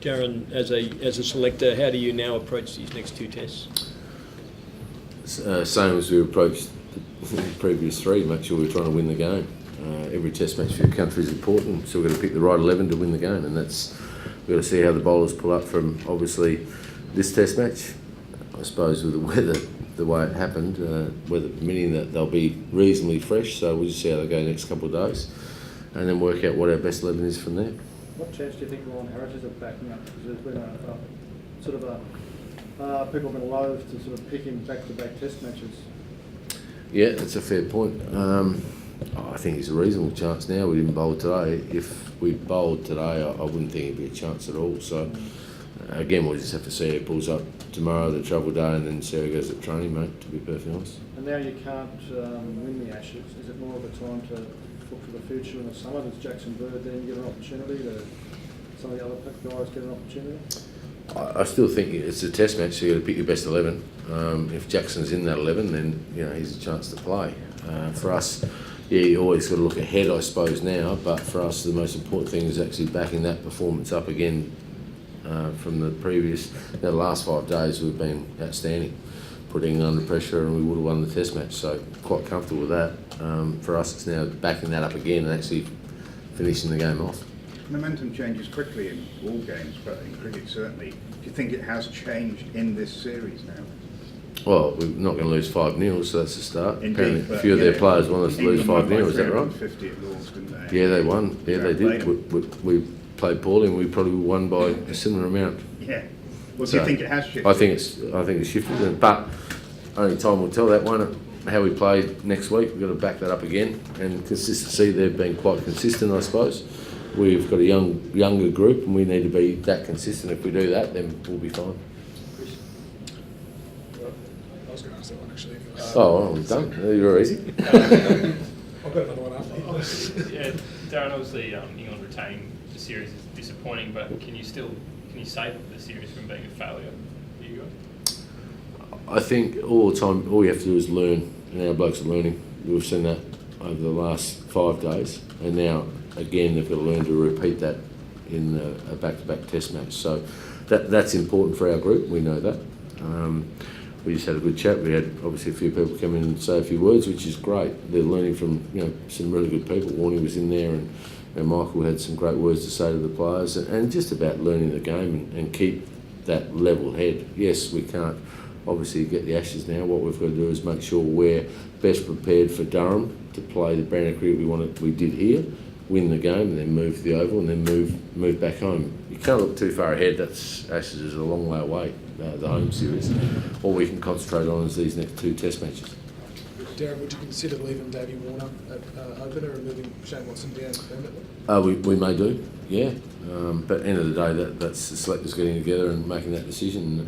Darren, as a selector, how do you now approach these next two tests? Same as we approached the previous three, make sure we're trying to win the game. Every test match for your country is important, so we've got to pick the right 11 to win the game, and we've got to see how the bowlers pull up from, obviously, this test match. I suppose with the weather, the way it happened, weather permitting, that they'll be reasonably fresh, so we'll just see how they go the next couple of days, and then work out what our best 11 is from there. What chance do you think Lehmann Heritage are backing up? Because there's been people have been loath to sort of pick him back-to-back test matches. Yeah, that's a fair point. I think it's a reasonable chance now. We didn't bowl today. If we bowled today, I wouldn't think it'd be a chance at all. So, again, we'll just have to see how it pulls up tomorrow, the travel day, and then see how it goes at training, mate, to be perfectly honest. And now you can't win the Ashes. Is it more of a time to look for the future in the summer? Does Jackson Bird then get an opportunity? Do some of the other guys get an opportunity? I still think it's a test match, so you've got to pick your best 11. If Jackson's in that 11, then he's a chance to play. For us, you always got to look ahead, I suppose, now. But for us, the most important thing is actually backing that performance up again from the previous. The last 5 days we've been outstanding, putting under pressure, and we would have won the test match. So quite comfortable with that. For us, it's now backing that up again and actually finishing the game off. Momentum changes quickly in all games, but in cricket certainly. Do you think it has changed in this series now? Well, we're not going to lose 5-0, so that's a start. Indeed, apparently, a few of their players want us to lose 5-0, is that right? 50 at Lords, didn't they? Yeah, they won. Yeah, they did. We played poorly, and we probably won by a similar amount. Yeah. Well, do you think it has shifted? I think it's shifted, but only time will tell that, won't it? How we play next week, we've got to back that up again. And consistency, they've been quite consistent, I suppose. We've got a younger group, and we need to be that consistent. If we do that, then we'll be fine. I was going to ask that one actually. Well, I'm done. You're easy. I've got another one after you. Yeah, Darren, obviously England retaining the series is disappointing, but can you save the series from being a failure for you guys? I think all the time, all you have to do is learn, and our blokes are learning. We've seen that over the last 5 days, and now again they've got to learn to repeat that in a back-to-back test match. So that's important for our group. We know that. We just had a good chat. We had obviously a few people come in and say a few words, which is great. They're learning from some really good people. Warnie was in there, and Michael had some great words to say to the players, and just about learning the game and keep that level head. Yes, we can't obviously get the Ashes now. What we've got to do is make sure we're best prepared for Durham to play the brand of cricket we did here, win the game, and then move to the Oval, and then move back home. You can't look too far ahead. Ashes is a long way away, the home series. All we can concentrate on is these next 2 test matches. Darren, would you consider leaving Davey Warner at opener and moving Shane Watson down permanently? We may do, yeah. But at the end of the day, that's the selectors getting together and making that decision.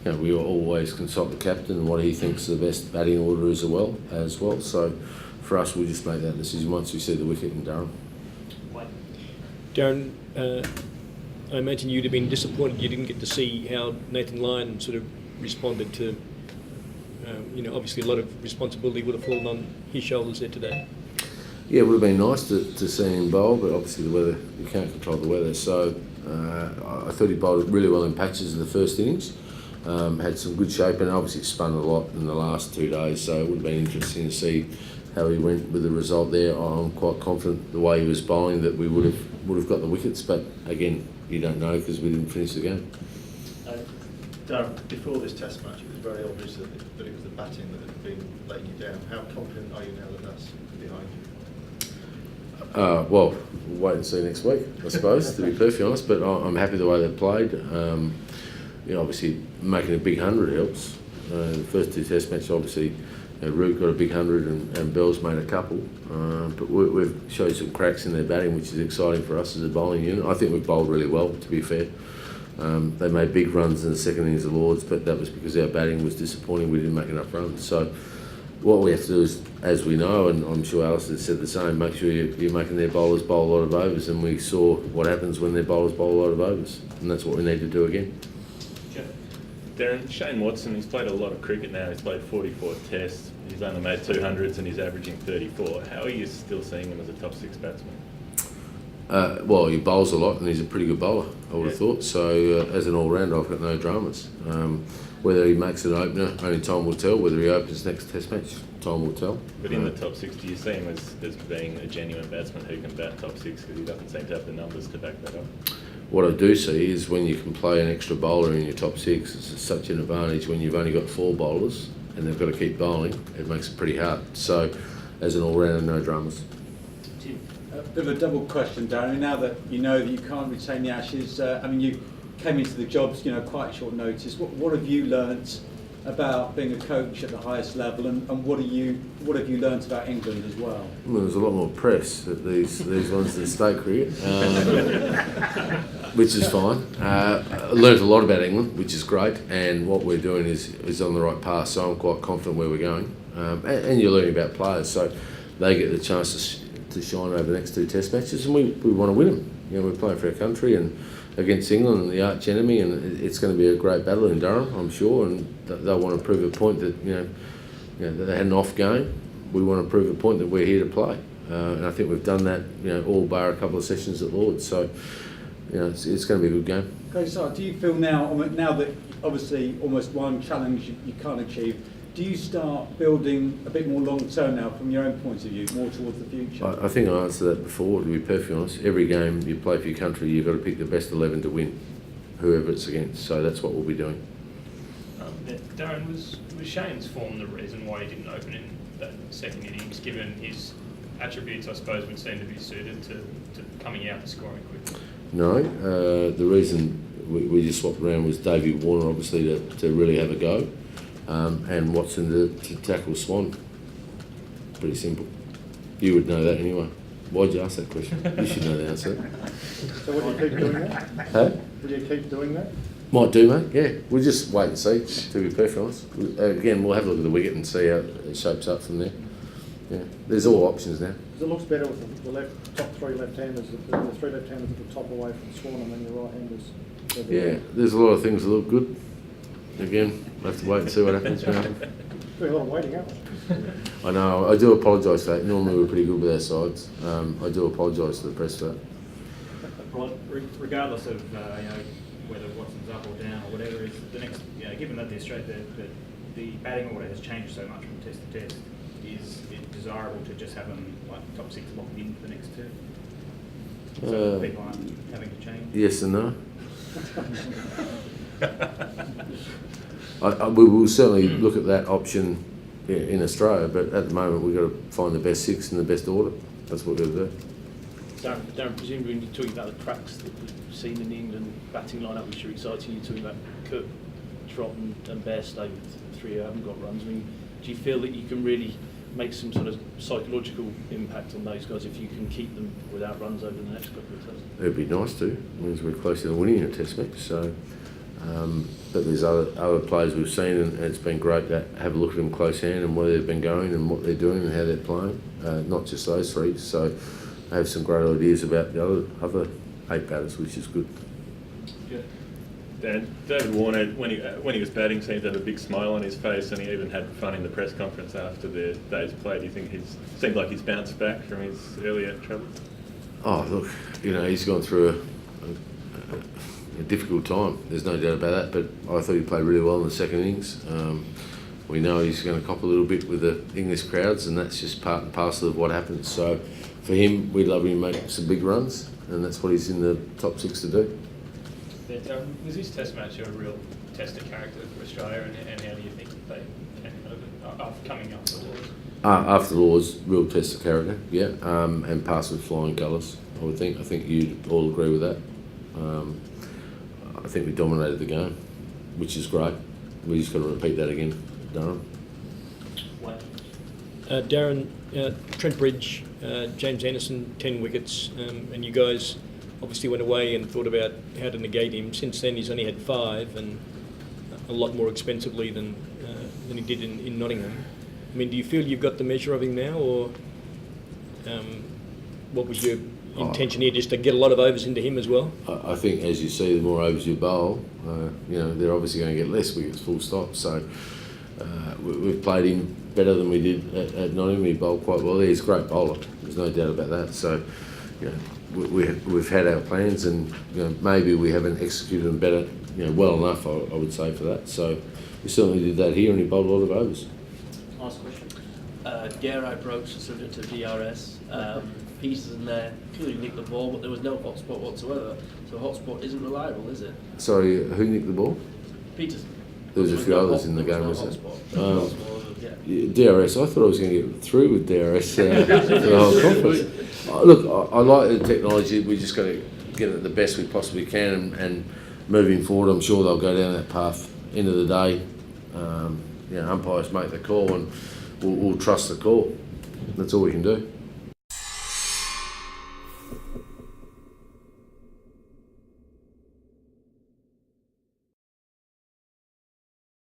And we always consult the captain and what he thinks the best batting order is as well. So for us, we'll just make that decision once we see the wicket in Durham. Darren, I imagine you'd have been disappointed you didn't get to see how Nathan Lyon sort of responded to, obviously a lot of responsibility would have fallen on his shoulders there today. Yeah, it would have been nice to see him bowl, but obviously the weather, you can't control the weather. So I thought he bowled really well in patches in the first innings. Had some good shape, and obviously spun a lot in the last 2 days, so it would have been interesting to see how he went with the result there. I'm quite confident the way he was bowling that we would have got the wickets, but again, you don't know because we didn't finish the game. Darren, before this test match, it was very obvious that it was the batting that had been letting you down. How confident are you now that that's behind you? Well, we'll wait and see next week, I suppose, to be perfectly honest, but I'm happy the way they played. Obviously making a big 100 helps. The first 2 test matches, obviously, Root got a big 100 and Bell's made a couple. But we've showed some cracks in their batting, which is exciting for us as a bowling unit. I think we've bowled really well, to be fair. They made big runs in the second innings of Lords, but that was because our batting was disappointing. We didn't make enough runs. So what we have to do is, as we know, and I'm sure Alistair said the same, make sure you're making their bowlers bowl a lot of overs, and we saw what happens when their bowlers bowl a lot of overs, and that's what we need to do again. Darren, Shane Watson, he's played a lot of cricket now. He's played 44 tests. He's only made 200s and he's averaging 34. How are you still seeing him as a top 6 batsman? Well, he bowls a lot and he's a pretty good bowler, I would have thought. So as an all-rounder, I've got no dramas. Whether he makes an opener, only time will tell. Whether he opens next Test match, time will tell. But in the top six, do you see him as being a genuine batsman who can bat top six, because he doesn't seem to have the numbers to back that up? What I do see is when you can play an extra bowler in your top six, it's such an advantage when you've only got 4 bowlers and they've got to keep bowling. It makes it pretty hard. So as an all-rounder, no dramas. A bit of a double question, Darren. Now that you know that you can't retain the Ashes, I mean, you came into the jobs, quite short notice. What have you learnt about being a coach at the highest level, and what have you learnt about England as well? Well, there's a lot more press at these ones than state cricket, which is fine. I learnt a lot about England, which is great, and what we're doing is on the right path, so I'm quite confident where we're going. And you're learning about players, so they get the chance to shine over the next 2 Test matches, and we want to win them. We're playing for our country and against England and the arch enemy, and it's going to be a great battle in Durham, I'm sure, and they'll want to prove a point that that they had an off game. We want to prove a point that we're here to play, and I think we've done that. All bar a couple of sessions at Lord's, so it's going to be a good game. Okay, so do you feel now that obviously almost one challenge you can't achieve, do you start building a bit more long term now from your own point of view, more towards the future? I think I answered that before, to be perfectly honest. Every game you play for your country, you've got to pick the best 11 to win, whoever it's against. So that's what we'll be doing. Darren, was Shane's form the reason why he didn't open in that second innings, given his attributes, I suppose, would seem to be suited to coming out and scoring quickly? No, the reason we just swapped around was Davey Warner, obviously, to really have a go. And Watson to tackle Swan. Pretty simple. You would know that anyway. Why'd you ask that question? You should know the answer. So will you keep doing that? Huh? Will you keep doing that? Might do, mate. Yeah, we'll just wait and see, to be perfectly honest. Again, we'll have a look at the wicket and see how it shapes up from there. Yeah, there's all options now. Because it looks better with the top 3 left-handers, the 3 left-handers at the top away from Swan, and then the right-handers. Yeah, there's a lot of things that look good. Again, we'll have to wait and see what happens. Doing a lot of waiting, aren't we? I know, I do apologise for that. Normally we're pretty good with our sides. I do apologise to the press for that. Well, regardless of whether Watson's up or down or whatever, is the next, given that the batting order has changed so much from test to test, is it desirable to just have them like top 6 locked in for the next 2? So people aren't having to change? Yes and no. We will certainly look at that option in Australia, but at the moment we've got to find the best 6 in the best order. That's what we've got to do. Darren, presumably when you're talking about the cracks that we've seen in the England batting lineup, which are exciting, you're talking about Cook, Trott and Bairstow, 3 who haven't got runs. I mean, do you feel that you can really make some sort of psychological impact on those guys if you can keep them without runs over the next couple of tests? It'd be nice to. It means we're closer to winning a Test match. So, but there's other players we've seen, and it's been great to have a look at them close hand and where they've been going and what they're doing and how they're playing. Not just those 3. So, I have some great ideas about the other 8 batters, which is good. Yeah. Dan, David Warner, when he was batting, seemed to have a big smile on his face, and he even had fun in the press conference after the day's play. Do you think seemed like he's bounced back from his earlier troubles? Oh, look, he's gone through a difficult time. There's no doubt about that, but I thought he played really well in the second innings. We know he's going to cop a little bit with the English crowds, and that's just part and parcel of what happens. So for him, we'd love him to make some big runs, and that's what he's in the top 6 to do. Was this Test match a real test of character for Australia, and how do you think they came out of it coming up to Lord's? After Lord's, real test of character, yeah, and passed with flying colours, I would think. I think you'd all agree with that. I think we dominated the game, which is great. We just got to repeat that again, Darren. Darren, Trent Bridge, James Anderson, 10 wickets, and you guys obviously went away and thought about how to negate him. Since then, he's only had 5, and a lot more expensively than he did in Nottingham. I mean, do you feel you've got the measure of him now, or what was your intention here, just to get a lot of overs into him as well? I think, as you see, the more overs you bowl, they're obviously going to get less wickets, full stop. So we've played him better than we did at Nottingham. He bowled quite well. He's a great bowler. There's no doubt about that. So, we've had our plans, and maybe we haven't executed them better, well enough. I would say for that. So we certainly did that here, and he bowled a lot of overs. Last question. Gero broke subject to DRS. Pieces in there clearly nicked the ball, but there was no hotspot whatsoever. So hotspot isn't reliable, is it? Sorry, who nicked the ball? Peterson. There was a few others in the game, was wasn't no there? DRS, I thought I was going to get through with DRS for the whole conference. Look, I like the technology. We just got to get it the best we possibly can, and moving forward, I'm sure they'll go down that path. End of the day, umpires make the call, and we'll trust the call. That's all we can do.